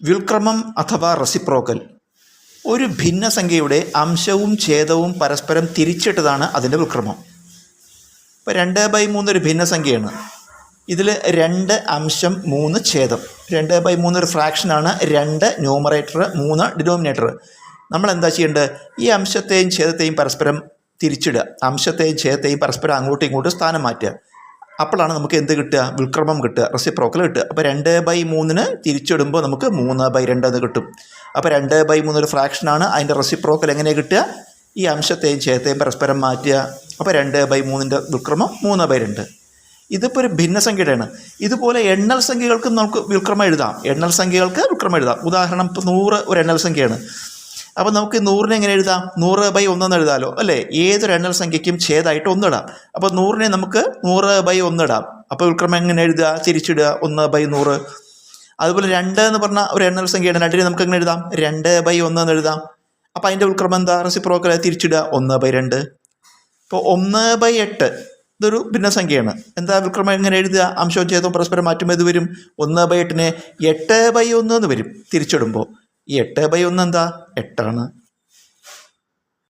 വ്യുൽക്രമം അഥവാ റെസിപ്രോക്കൽ ഒരു ഭിന്നസംഖ്യയുടെ അംശവും ഛേദവും പരസ്പരം തിരിച്ചിട്ടതാണ് അതിൻ്റെ വ്യുൽക്രമം. ഇപ്പോൾ 2/3 ഒരു ഭിന്നസംഖ്യയാണ്. ഇതിൽ 2 അംശം 3 ഛേദം. 2/3 ഒരു ഫ്രാക്ഷനാണ്. 2 ന്യൂമറേറ്റർ, 3 ഡിനോമിനേറ്റർ. നമ്മൾ എന്താ ചെയ്യേണ്ടത്? ഈ അംശത്തെയും ഛേദത്തെയും പരസ്പരം തിരിച്ചിടുക. അംശത്തെയും ഛേദത്തെയും പരസ്പരം അങ്ങോട്ടും ഇങ്ങോട്ടും സ്ഥാനം മാറ്റുക. അപ്പോഴാണ് നമുക്ക് എന്ത് കിട്ടുക? വ്യുൽക്രമം കിട്ടുക, റെസിപ്രോക്കൽ കിട്ടുക. അപ്പോൾ 2/3 തിരിച്ചിടുമ്പോൾ നമുക്ക് 3/2 എന്ന് കിട്ടും. അപ്പോൾ 2/3 ഒരു ഫ്രാക്ഷനാണ്. അതിൻ്റെ റെസിപ്രോക്കൽ എങ്ങനെയാണ് കിട്ടുക? ഈ അംശത്തെയും ഛേദത്തെയും പരസ്പരം മാറ്റുക. അപ്പോൾ 2/3 വ്യുൽക്രമം 3/2. ഇതിപ്പോൾ ഒരു ഭിന്നസംഖ്യയുടെയാണ്. ഇതുപോലെ എണ്ണൽ സംഖ്യകൾക്ക് നമുക്ക് വ്യുൽക്രമം എഴുതാം. എണ്ണൽ സംഖ്യകൾക്ക് വ്യുൽക്രമം എഴുതാം. ഉദാഹരണം ഇപ്പോൾ 100 ഒരു എണ്ണൽ സംഖ്യയാണ്. അപ്പോൾ നമുക്ക് 100നെ എങ്ങനെ എഴുതാം? 100/1 എന്ന് എഴുതാമല്ലോ, അല്ലേ? ഏതൊരു എണ്ണൽ സംഖ്യയ്ക്കും ഛേദമായിട്ട് 1 ഇടാം. അപ്പോൾ 100നെ നമുക്ക് 100/1 ഇടാം. അപ്പോൾ വ്യുൽക്രമം എങ്ങനെ എഴുതുക? തിരിച്ചിടുക, 1/100. അതുപോലെ 2 എന്ന് പറഞ്ഞാൽ ഒരു എണ്ണൽ സംഖ്യയാണ്. 2നെ നമുക്ക് എങ്ങനെ എഴുതാം? 2/1 എന്ന് എഴുതാം. അപ്പോൾ അതിൻ്റെ വ്യുൽക്രമം എന്താ? റെസിപ്രോക്കൽ തിരിച്ചിടുക, 1/2. ഇപ്പോൾ 1/8 ഇതൊരു ഭിന്നസംഖ്യയാണ്. എന്താ വ്യുൽക്രമം എങ്ങനെ എഴുതുക? അംശവും ഛേദവും പരസ്പരം മാറ്റുമ്പോൾ ഇത് വരും. 1/8നെ 8/1 എന്ന് വരും തിരിച്ചിടുമ്പോൾ. ഈ 8/1 എന്താ? 8 ആണ്.